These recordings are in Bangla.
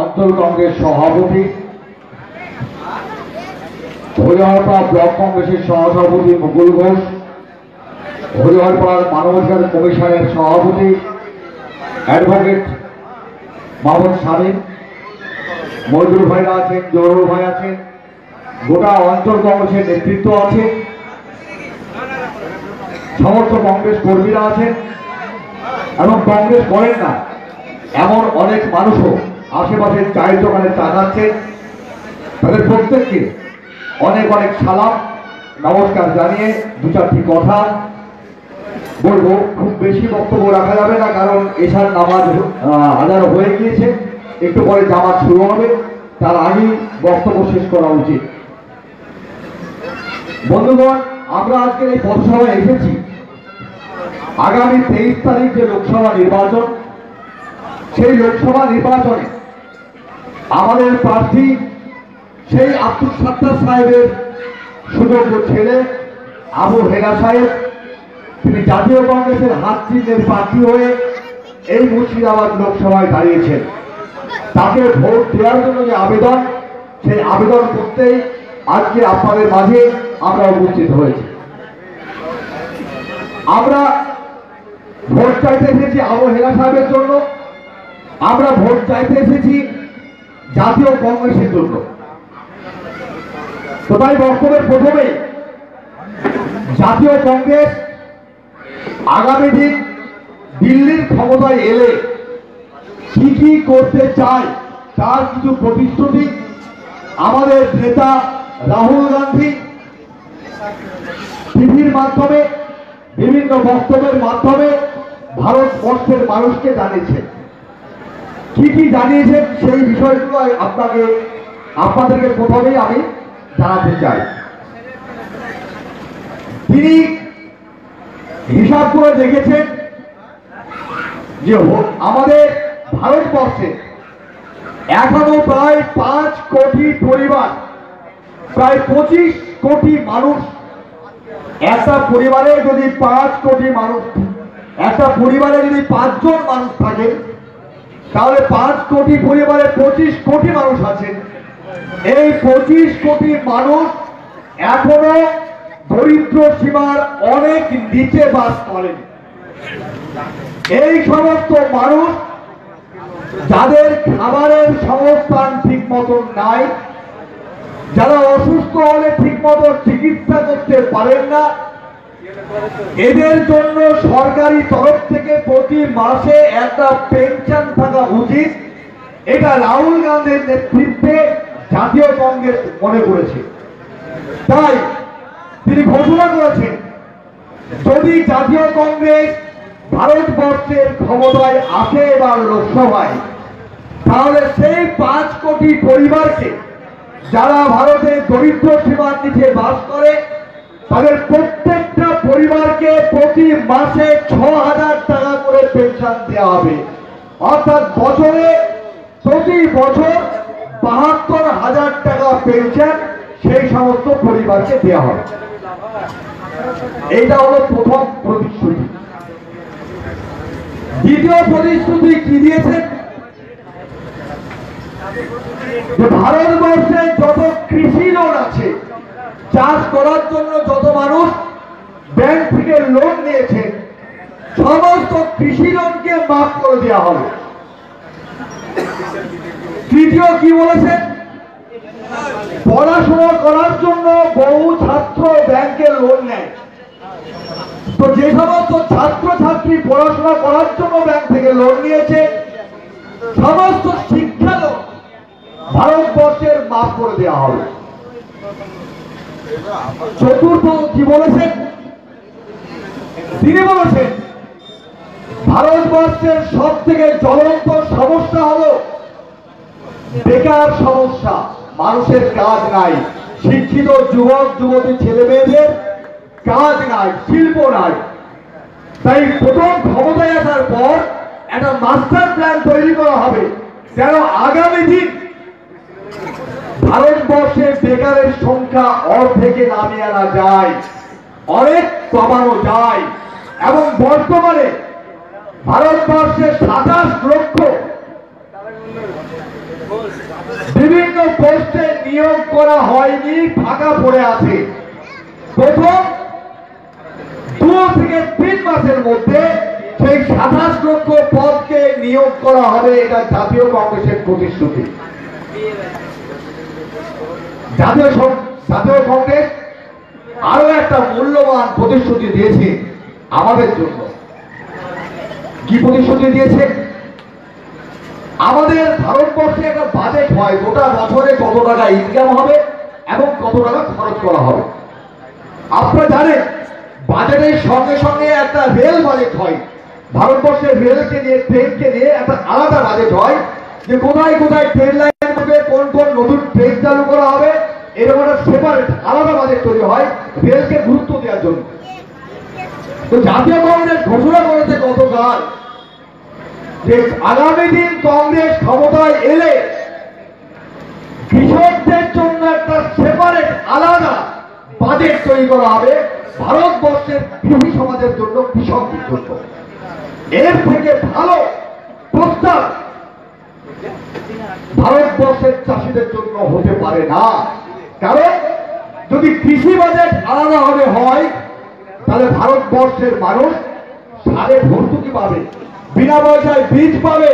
অঞ্চল কংগ্রেস সভাপতি, হরিহরপাড়া ব্লক কংগ্রেসের সহসভাপতি মুকুল ঘোষ, হরিহরপাড়ার মানবাধিকার কমিশনের সভাপতি অ্যাডভোকেট মোহাম্মদ শামীম, মজদুর ভাইরা আছেন, জহুরুল ভাই আছেন, গোটা অঞ্চল কংগ্রেসের নেতৃত্ব আছে, সমস্ত কংগ্রেস কর্মীরা আছেন এবং কংগ্রেস করেন না এমন অনেক মানুষও আশেপাশের চায়ের দোকানে চা খাচ্ছে। তাদের প্রত্যেককে অনেক অনেক সালাম নমস্কার জানিয়ে দু চারটি কথা বলবো। খুব বেশি বক্তব্য রাখা যাবে না, কারণ এশার নামাজ আদায় হয়ে গিয়েছে, একটু পরে জামাত শুরু হবে, তার আগেই বক্তব্য শেষ করা উচিত। বন্ধুগণ, আমরা আজকের এই পথসভায় এসেছি আগামী 23 তারিখ যে লোকসভা নির্বাচন, সেই লোকসভা নির্বাচনে আমাদের প্রার্থী সেই আব্দুল সাত্তার সাহেবের সুযোগ্য ছেলে আবু হেনা সাহেব, তিনি জাতীয় কংগ্রেসের হাত চিহ্নের প্রার্থী হয়ে এই মুর্শিদাবাদ লোকসভায় দাঁড়িয়েছেন। তাকে ভোট দেওয়ার জন্য যে আবেদন, সেই আবেদন করতেই আজকে আপনাদের মাঝে আমরা উপস্থিত হয়েছি। আমরা ভোট চাইতে এসেছি আবু হেনা সাহেবের জন্য, আমরা ভোট চাইতে এসেছি জাতীয় কংগ্রেসের জন্য। তো তাই বক্তব্যের প্রথমে জাতীয় কংগ্রেস আগামী দিন দিল্লির ক্ষমতায় এলে কি কি করতে চায় তার কিছু প্রতিশ্রুতি আমাদের নেতা রাহুল গান্ধী টিভির মাধ্যমে, বিভিন্ন বক্তব্যের মাধ্যমে ভারতবর্ষের মানুষকে জানিয়েছেন। কি কি জানিয়েছেন সেই বিষয়গুলো আপনাদেরকে প্রথমেই আমি জানাতে চাই। তিনি হিসাব করে দেখেছেন যে আমাদের ভারতবর্ষে এখনো প্রায় 5 কোটি পরিবার, প্রায় 25 কোটি মানুষ। একটা পরিবারে যদি 5 কোটি মানুষ, একটা পরিবারে যদি 5 জন মানুষ থাকে, তাহলে 5 কোটি পরিবারে 25 কোটি মানুষ আছেন। এই 25 কোটি মানুষ এখনো দরিদ্র সীমার অনেক নিচে বাস করেন। এই সমস্ত মানুষ যাদের খাবারের সংস্থান ঠিক মতন নাই, যারা অসুস্থ হলে ঠিক মতো চিকিৎসা করতে পারেন না, এদের জন্য সরকারি তরফ থেকে প্রতি মাসে একটা পেনশন থাকা উচিত। এটা রাহুল গান্ধীর নেতৃত্বে জাতীয় কংগ্রেস মনে করেছে। তাই তিনি ঘোষণা করেছেন, যদি জাতীয় কংগ্রেস ভারতবর্ষের ক্ষমতায় আসে এবার লোকসভায়, তাহলে সেই 5 কোটি পরিবারকে, যারা ভারতের দরিদ্র সীমার নিচে বাস করে, তাদের প্রত্যেকটা পরিবারকে প্রতি মাসে 6,000 টাকা করে পেনশন দেওয়া হবে। অর্থাৎ বছরে প্রতি বছর 72,000 টাকা পেনশন সেই সমস্ত পরিবারকে দেওয়া হবে। এইটা হলো প্রথম প্রতিশ্রুতি। দ্বিতীয় প্রতিশ্রুতি কি দিয়েছেন? ভারতবর্ষে যত কৃষি লোন আছে, চাষ করার জন্য যত মানুষ ব্যাংক থেকে লোন নিয়েছে, সমস্ত কৃষি লোনকে মাফ করে দেওয়া হবে। তৃতীয় কি বলেছেন? পড়াশোনা করার জন্য বহু ছাত্র ব্যাংকে লোন নেয়, তো যে সমস্ত ছাত্র ছাত্রী পড়াশোনা করার জন্য ব্যাংক থেকে লোন নিয়েছে, সমস্ত শিক্ষা লোন ভারতবর্ষের মাফ করে দেওয়া হবে। চতুর্থ কি বলেছেন? তিনি বলেছেন ভারতবর্ষের সব থেকে জ্বলন্ত সমস্যা হলো বেকার সমস্যা। মানুষের কাজ নাই, শিক্ষিত যুবক যুবতী ছেলে মেয়েদের কাজ নাই, শিল্প নাই। তাই প্রথম ক্ষমতায় আসা একটা মাস্টার প্ল্যান তৈরি করা হবে যেন আগামী দিন ভারতবর্ষে বেকারের সংখ্যা অর্ধেকে নামিয়ে আনা যায়, অনেক কমানো যায়। এবং বর্তমানে ভারতবর্ষে 27 লক্ষ বিভিন্ন পোস্টে নিয়োগ করা হয়নি, ফাঁকা পড়ে আছে। প্রথম 2 থেকে 3 মাসের মধ্যে সেই 27 লক্ষ পদকে নিয়োগ করা হবে, এটা জাতীয় কংগ্রেসের প্রতিশ্রুতি। জাতীয় কংগ্রেস আরো একটা মূল্যবান প্রতিশ্রুতি দিয়েছে আমাদের জন্য। কি প্রতিশ্রুতি দিয়েছে? আমাদের ভারতবর্ষে একটা বাজেট হয়, গোটা বছরে কত টাকা ইনকাম হবে এবং কত টাকা খরচ করা হবে। আপনারা জানেন বাজেটের সঙ্গে সঙ্গে একটা রেল বাজেট হয়। ভারতবর্ষের রেলকে নিয়ে, ট্রেনকে নিয়ে একটা আলাদা বাজেট হয়, যে কোথায় কোথায় ট্রেন লাইন হবে, কোন কোন নতুন ট্রেন চালু করা হবে, এরকম একটা সেপারেট আলাদা বাজেট তৈরি হয় রেলকে গুরুত্ব দেওয়ার জন্য। তো জাতীয় কংগ্রেস ঘোষণা করেছে গতকাল যে আগামী দিন কংগ্রেস ক্ষমতায় এলে কৃষকদের জন্য একটা সেপারেট আলাদা বাজেট তৈরি করা হবে, ভারতবর্ষের কৃষি সমাজের জন্য, কৃষকদের জন্য। এর থেকে ভালো প্রস্তাব ভারতবর্ষের চাষিদের জন্য হতে পারে না। কারণ যদি কৃষি বাজেট আলাদা হবে হয়, তাহলে ভারতবর্ষের মানুষ সারে ভর্তুকি পাবে, বিনা পয়সায় বীজ পাবে,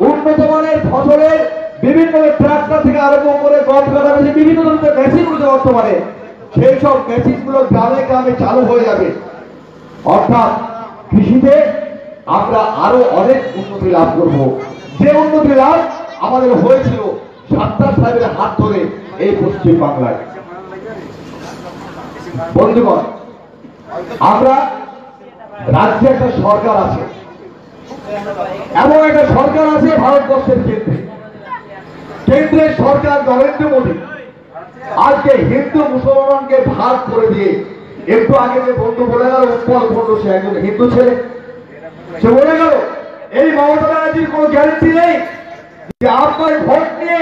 উন্নত মানের ফসলের বিভিন্ন ট্রাক্টর থেকে আরম্ভ করে গম কাটা মেশিন, বিভিন্ন ধরনের মেশিন রয়েছে বর্তমানে, সেই সব মেশিন গুলো গ্রামে গ্রামে চালু হয়ে যাবে। অর্থাৎ কৃষিতে আমরা আরো অনেক উন্নতি লাভ করব, যে উন্নতি লাভ আমাদের হয়েছিল সাত্তার সাহেবের হাত ধরে এই পশ্চিম বাংলায়। বন্ধুগণ, আমরা রাজ্যে একটা সরকার আছে, এমন একটা সরকার আছে ভারতবর্ষের কেন্দ্রের সরকার নরেন্দ্র মোদী আজকে হিন্দু মুসলমানকে ভাগ করে দিয়ে, একটু আগে যে বন্ধু বলে গেল উৎপল বন্ধু, সে একজন হিন্দু ছেলে, সে বলে গেল এই মমতা ব্যানার্জির কোন গ্যারেন্টি নেই যে আপনার ভোট নিয়ে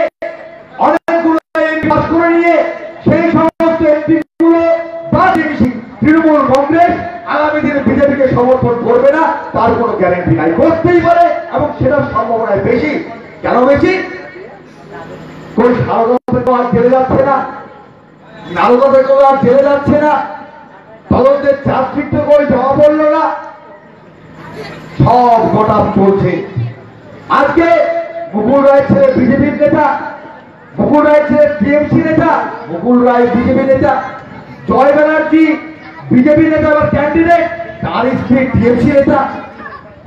অনেকগুলো এমপি পাস করে নিয়ে সেই সমস্ত এমপি গুলো বা তৃণমূল কংগ্রেস আগামী দিনে বিজেপিকে সমর্থন করবে না, তার কোনো গ্যারেন্টি নাই। করতেই পারে এবং সেটার সম্ভাবনায় বেশি। কেন বেশি? কোন সারদা থেকে আর জেলে যাচ্ছে না, নারদা থেকে আর জেলে যাচ্ছে না, তদন্তের চার্জশিট থেকে ওই জমা পড়লো না, সব গোটা চলছে। আজকে মুকুল রায় ছেলে বিজেপির নেতা, মুকুল রায় ছেলে টিএমসি নেতা, মুকুল রায় বিজেপি নেতা, জয় ব্যানার্জি বিজেপি নেতা বা ক্যান্ডিডেট, তার স্ত্রী টিএমসি নেতা।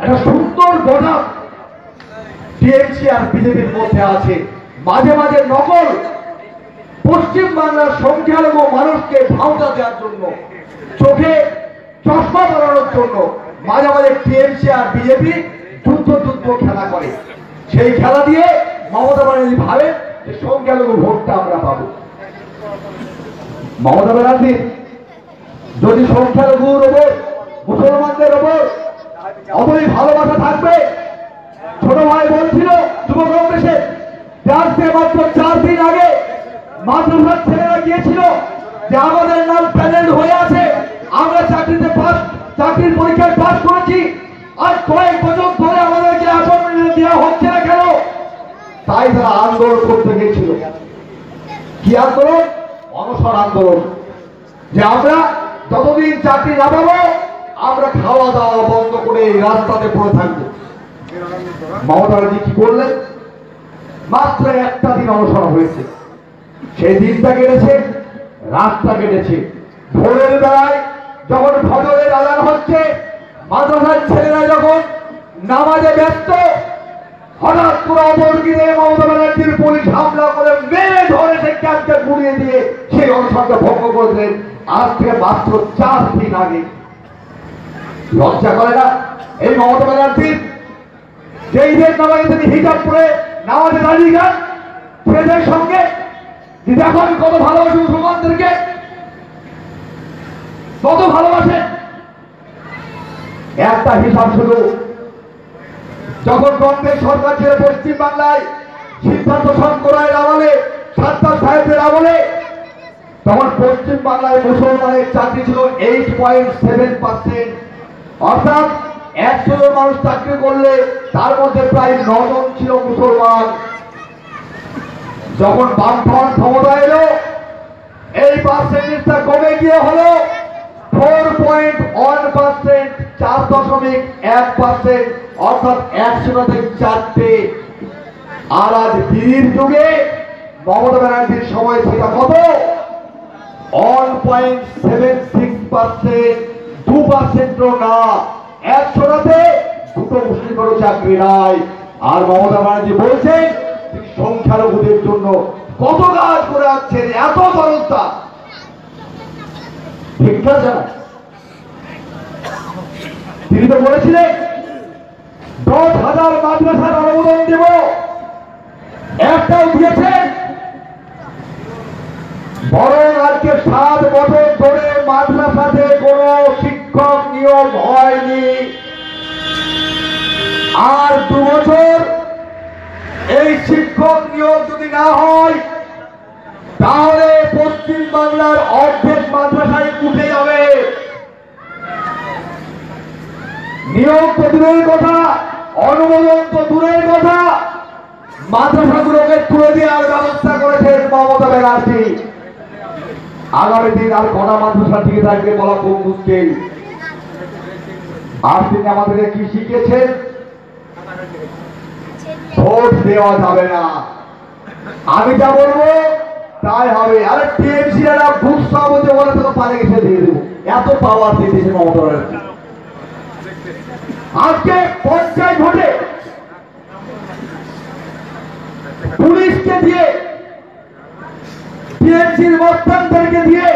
একটা সুন্দর গোটা টিএমসি আর বিজেপির মধ্যে আছে। মাঝে মাঝে নকল পশ্চিম বাংলার সংখ্যালঘু মানুষকে ভাওতা দেওয়ার জন্য, চোখে চশমা পরানোর জন্য মাঝে মাঝে টিএমসি আর বিজেপি যুদ্ধ খেলা করে। সেই খেলা দিয়ে মমতা ব্যানার্জি ভাবে যে সংখ্যালঘু ভোটটা আমরা পাবো। মমতা ব্যানার্জি যদি সংখ্যালঘুর ওপর, মুসলমানদের ওপর অতই ভালোবাসা থাকবে, ছোট ভাই বলছিল যুব কংগ্রেসে আজকে মাত্র 4 দিন আগে মাদ্রাসার ছেলেরা গিয়েছিল যে আমাদের নাম প্যানেল হয়ে আছে, আমরা চাকরির পরীক্ষায় পাস করেছি, আর কয়েক বছর ধরে আমাদেরকে অ্যাপয়েন্টমেন্ট দেওয়া হচ্ছে না কেন? তাই তারা আন্দোলন করতে গিয়েছিল। কি আন্দোলন? অনশন আন্দোলন। যে আমরা যতদিন চাকরি না পাবো আমরা খাওয়া দাওয়া বন্ধ করে এই রাস্তাতে পড়ে থাকবো। মমতা ব্যানার্জি কি করলেন? মাত্র একটা দিন অনশন হয়েছে, সেই দিনটা কেটেছে, রাতটা কেটেছে। ভোরের বেলায় যখন ফজরের আজান হচ্ছে, মাদ্রাসার ছেলেরা যখন নামাজে ব্যস্ত, হঠাৎ করে অপরদিকে মমতা ব্যানার্জির পুলিশ হামলা করে মেরে ধরে সে ক্যাম্পকে গুড়িয়ে দিয়ে সেই অনশনটা ভঙ্গ করেছিলেন আজ থেকে মাত্র 4 দিন আগে। লজ্জা করে না এই মমতা ব্যানার্জির? যেই দেশ নামাজে তিনি হিজাব পরে নামাজে দাঁড়িয়ে যান ছেলেদের সঙ্গে, যে দেখো আমি কত ভালোবাসি মুসলমানদেরকে, কত ভালোবাসে। একটা হিসাব শুধু যখন কংগ্রেস সরকার ছিল পশ্চিম বাংলায় সিদ্ধান্ত শঙ্করের আমলে, সাত্তার সাহেবের আমলে, তখন পশ্চিম বাংলায় মুসলমানের চাকরি ছিল 8.7%। অর্থাৎ 100 জন মানুষ চাকরি করলে তার মধ্যে প্রায় 9 জন ছিল মুসলমান। যখন বামফ্রন্ট ক্ষমতা এলো, এই পার্সেন্টেজটা কমে গিয়ে হলো 4.1%, 4.1%, অর্থাৎ 100টাতে 4টে। আর আজ দিদির যুগে মমতা ব্যানার্জির সময় সেটা কত? 1.76%, 2%ও না। 100টাতে 2টো মুসলিমেরও চাকরি নাই। আর মমতা ব্যানার্জি বলছেন তিনি সংখ্যালঘুদের জন্য কত কাজ করে আসছেন, এত তরলতা। ঠিক না জানা? তিনি তো বলেছিলেন 10,000 মাদ্রাসার অনুমোদন দেব, একটাও দিয়েছেন। বরং আজকে 7 বছর ধরে মাদ্রাসাতে কোন শিক্ষক নিয়োগ হয়নি। আর 2 বছর এই শিক্ষক নিয়োগ যদি না হয়, তাহলে পশ্চিম বাংলার অর্ধেক মাদ্রাসায় উঠে যাবে। নিয়োগ তো দূরের কথা, অনুমোদন তো দূরের কথা, মাদ্রাসাগুলোকে তুলে দেওয়ার ব্যবস্থা করেছেন মমতা ব্যানার্জি। আগামী দিন আর কটা মাদ্রাসা টিকে থাকবে বলা খুব মুশকিল। আর তিনি আমাদেরকে কি শিখিয়েছেন? ভোট দেওয়া যাবে না, আমি যা বলবো তাই হবে। আরে টিএমসি এরা ভূষা বলতে বলে তো পারে গেছে দিয়ে দেবো, এত পাওয়ার দিয়েছে মমতা ব্যানার্জি। আজকে পঞ্চায়েত ভোটে পুলিশকে দিয়ে, টিএমসির মস্তানদেরকে দিয়ে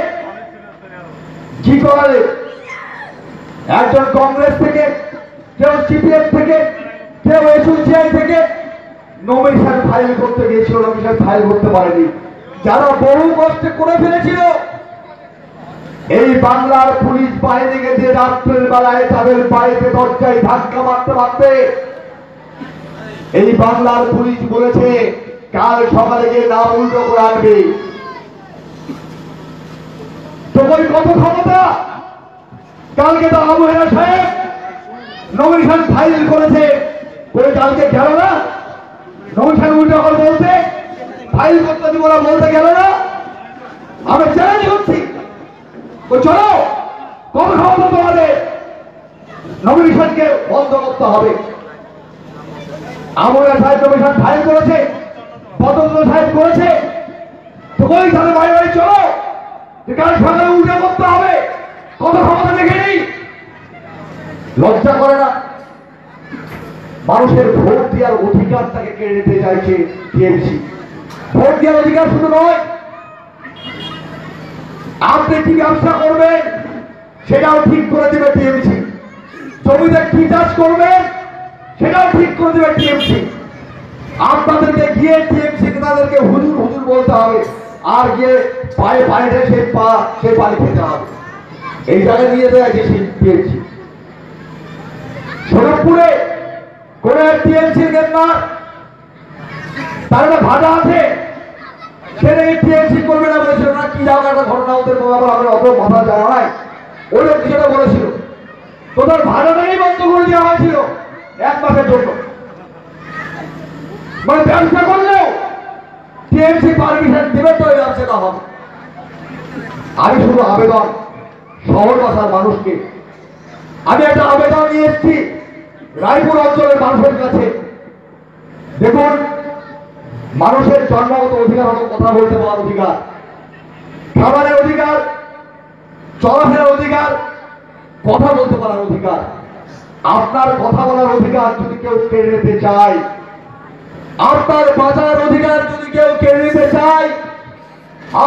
কি করালে? একজন কংগ্রেস থেকে, কেউ সিপিএম থেকে, কেউ এসোসিয়াই থেকে নমিনেশন ফাইল করতে গিয়েছিল, নমিনেশন ফাইল করতে পারেনি। যারা বহু কষ্টে করে ফেলেছিল, এই বাংলার পুলিশ বাহিনীকে দিয়ে রাত্রের বেলায় তাদের বাড়িতে দরজায় ধাক্কা মারতে মারতে এই বাংলার পুলিশ বলেছে কাল সকালে গিয়ে নাম উল্টো করে আনবে। তোমার কত ক্ষমতা? কালকে তো আবু হেরা সাহেব নমিনেশন ফাইল করেছে, করে কালকে গেল না নমিনেশন উল্টো করে বলতে, ফাইল করতে দিব না বলতে গেল না। আমি চ্যালেঞ্জ করছি, চলো কত ক্ষমতা তোমাদের? নমিনেশনকে বন্ধ করতে হবে। আবু হেরা সাহেব নমিনেশন ফাইল করেছে, পতন্দ্র সাহেব করেছে, তো ওই তাদের বাড়ি বাড়ি চলো, কাল সকালে উল্টো করতে হবে। কত ক্ষমতা দেখে নেই? লজ্জা করে না? মানুষের ভোট দেওয়ার অধিকারটাকে কেড়ে নিতে চাইছে টিএমসি। ভোট দেওয়ার অধিকার শুধু নয়, আপনি কি ব্যবসা করবেন সেটাও ঠিক করে দেবে টিএমসি। জমিতে কি চাষ করবেন সেটাও ঠিক করে দেবে টিএমসি। আপনাদেরকে গিয়ে টিএমসি নেতাদেরকে হুজুর হুজুর বলতে হবে, আর গিয়ে পায়ে পায়ে সেই পানি খেতে হবে। এই জায়গায় নিয়ে দেওয়া গেছে টিএমসি। সোনারপুরে কোন টিএমসি মেম্বার, তার একটা ভাড়া আছে, সেটা টিএমসি করবে না বলেছিল না, কি যাওয়ার একটা ঘটনা ওদের ব্যাপারে অত মাথা যাওয়া নাই, ওই লোক কিছুটা বলেছিল। তো তার ভাড়াটাই বন্ধ করে দেওয়া হয়েছিল 1 মাসের জন্য। মানে ব্যবসা করলেও টিএমসি পারমিশন দেবে তো এই ব্যবসাটা হবে। আমি শুধু আবেদন, শহর বাসার মানুষকে আমি একটা আবেদন নিয়ে এসেছি রায়পুর অঞ্চলের মানুষের কাছে। দেখুন, মানুষের জন্মগত অধিকার হলো কথা বলতে পারার অধিকার, খাবারের অধিকার, চলাফেরার অধিকার, কথা বলতে পারার অধিকার। আপনার কথা বলার অধিকার যদি কেউ কেড়ে নিতে চায়, আপনার বাঁচার অধিকার যদি কেউ কেড়ে নিতে চায়,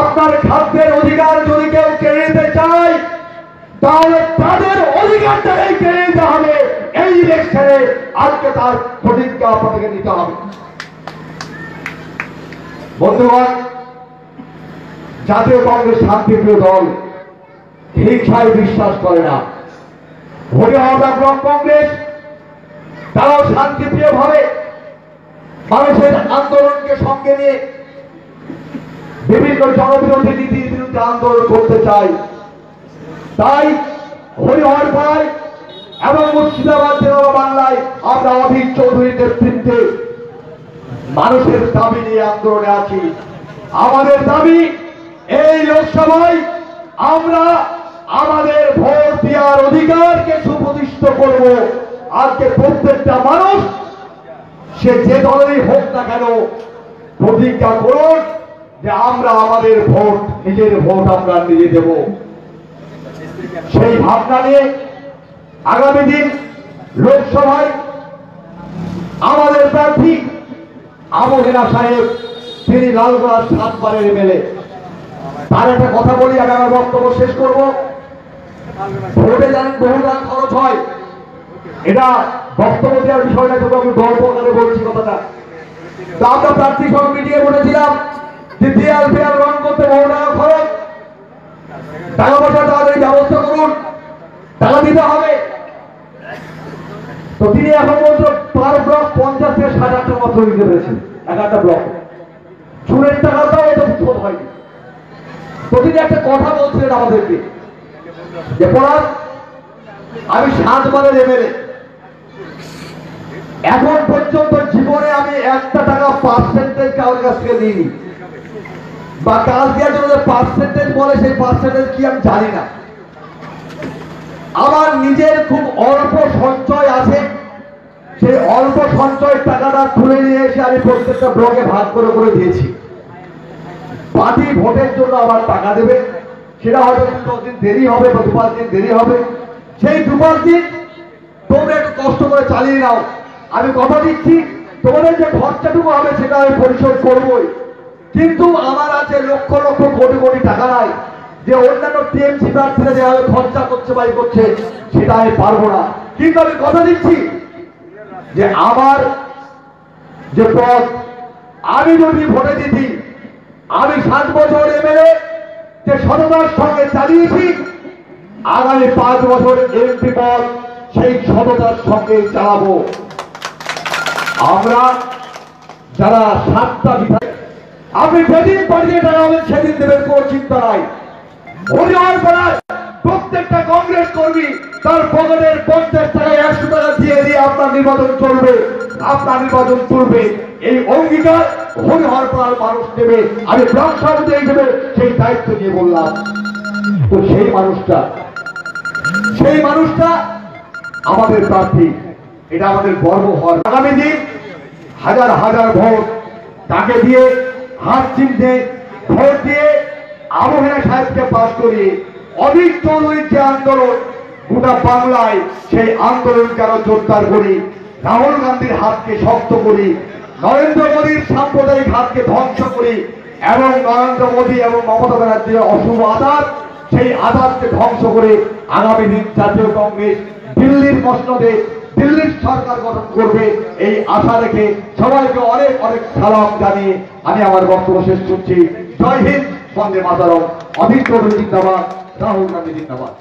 আপনার খাদ্যের অধিকার যদি কেউ কেড়ে নিতে চায়, তাহলে তাদের অধিকারটাই কেড়ে নিতে হবে। এই ইলেকশনে আজকে তার প্রতিজ্ঞা আপনাদেরকে নিতে হবে। বন্ধুগণ, জাতীয় কংগ্রেস শান্তিপ্রিয় দল, হিংসায় বিশ্বাস করে না। ভোটে আমরা ব্লক কংগ্রেস তারাও শান্তিপ্রিয় ভাবে মানুষের আন্দোলনকে সঙ্গে নিয়ে বিভিন্ন জনবিরোধী নীতির বিরুদ্ধে আন্দোলন করতে চাই। তাই হরিহরপাড়ায় এবং মুর্শিদাবাদ জেলা বাংলায় আমরা অধীর চৌধুরীর নেতৃত্বে মানুষের দাবি নিয়ে আন্দোলনে আছি। আমাদের দাবি এই লোকসভায় আমরা আমাদের ভোট দেওয়ার অধিকারকে সুপ্রতিষ্ঠিত করব। আজকে প্রত্যেকটা মানুষ সে যে দলেরই হোক না কেন প্রতিজ্ঞা করুন যে আমরা আমাদের ভোট, নিজের ভোট আমরা নিজে দেব। সেই ভাবনা নিয়ে আগামী দিন লোকসভায় আমাদের প্রার্থী আবু হেনা সাহেব, তিনি লালগোলার 7 বারের এমএলএ। তার একটা কথা বলি, আমি আমার বক্তব্য শেষ করব। ভোটে জানেন বহু টাকা খরচ হয়, এটা বক্তব্য দেওয়ার বিষয়টা কিন্তু আমি গল্প আকারে বলছি কথাটা। তো আমরা প্রার্থী সঙ্গে মিটিয়ে বলেছিলাম যে দেয়াল ফেয়াল রং করতে বহু টাকা খরচ, টাকা পয়সা তাদের ব্যবস্থা করুন, টাকা দিতে হবে। তো তিনি এখন পর্যন্ত পার ব্লক 50 থেকে 60 টাকা মাত্র দিতে পেরেছেন, একটা ব্লক। চুনের টাকাটাও এটা শোধ হয়নি। তো তিনি একটা কথা বলছিলেন আমাদেরকে যে পড়ান আমি 7 বারের এমএলএ, এখন পর্যন্ত জীবনে আমি একটা টাকা পার্সেন্টেজ কারোর কাছ থেকে নিইনি, বা কাজ দেওয়ার জন্য যে পার্সেন্টেজ বলে সেই পার্সেন্টেজ কি আমি জানি না। আমার নিজের খুব অল্প সঞ্চয় আছে, সেই অল্প সঞ্চয়ের টাকাটা তুলে নিয়ে এসে আমি প্রত্যেকটা ব্লকে ভাগ করে করে দিয়েছি। পার্টি ভোটের জন্য আমার টাকা দেবে, সেটা হয়তো 10 দিন দেরি হবে বা 2-5 দিন দেরি হবে। সেই 2-5 দিন তোমরা একটু কষ্ট করে চালিয়ে নাও। আমি কথা দিচ্ছি তোমাদের যে খরচাটুকু হবে সেটা আমি পরিশোধ করবই। কিন্তু আমার আছে লক্ষ লক্ষ কোটি কোটি টাকা নাই, যে অন্যান্য টিএমসি প্রার্থীরা যেভাবে খরচা করছে বাই করছে সেটা আমি পারবো না। কিন্তু আমি কথা দিচ্ছি যে আমার যে পদ আমি যদি ভোটে দিতি, আমি 7 বছর এমএলএ যে সততার সঙ্গে চালিয়েছি, আগামী 5 বছর এমপি পদ সেই সততার সঙ্গে চালাবো। আমরা যারা 7টা বিধায়ক, আপনি যেদিন পাঠিয়ে টাকা হবেন সেদিন দেবেন, কোন চিন্তা নাই। হরিহরপাড়ায় প্রত্যেকটা কংগ্রেস কর্মী তার পকেটের 50 টাকায় 100 টাকা দিয়ে দিয়ে আপনার নির্বাচন চলবে, আপনার নির্বাচন চলবে। এই অঙ্গীকার হরিহরপাড়ার মানুষ দেবে। আমি ব্লক সভাপতি হিসেবে সেই দায়িত্ব নিয়ে বললাম। তো সেই মানুষটা আমাদের প্রার্থী, এটা আমাদের গর্ব হওয়ার। আগামী দিন হাজার হাজার ভোট তাকে দিয়ে, হাত চিহ্নে ভোট দিয়ে আবু হেনা সাহেবকে পাস করিয়ে অধীর চৌধুরীর যে আন্দোলন গোটা বাংলায়, সেই আন্দোলনকে আরো জোরদার করি, রাহুল গান্ধীর হাতকে শক্ত করি, নরেন্দ্র মোদীর সাম্প্রদায়িক হাতকে ধ্বংস করি, এবং নরেন্দ্র মোদী এবং মমতা ব্যানার্জির অশুভ আদাত, সেই আদাতকে ধ্বংস করে আগামী দিন জাতীয় কংগ্রেস দিল্লির মসনদে দিল্লির সরকার গঠন করবে, এই আশা রেখে সবাইকে অনেক অনেক সালাম জানিয়ে আমি আমার বক্তব্য শেষ করছি। জয় হিন্দ, বন্দে মাতরম। অধীর চৌধুরী জিন্দাবাদ, রাহুল গান্ধী জিন্দাবাদ।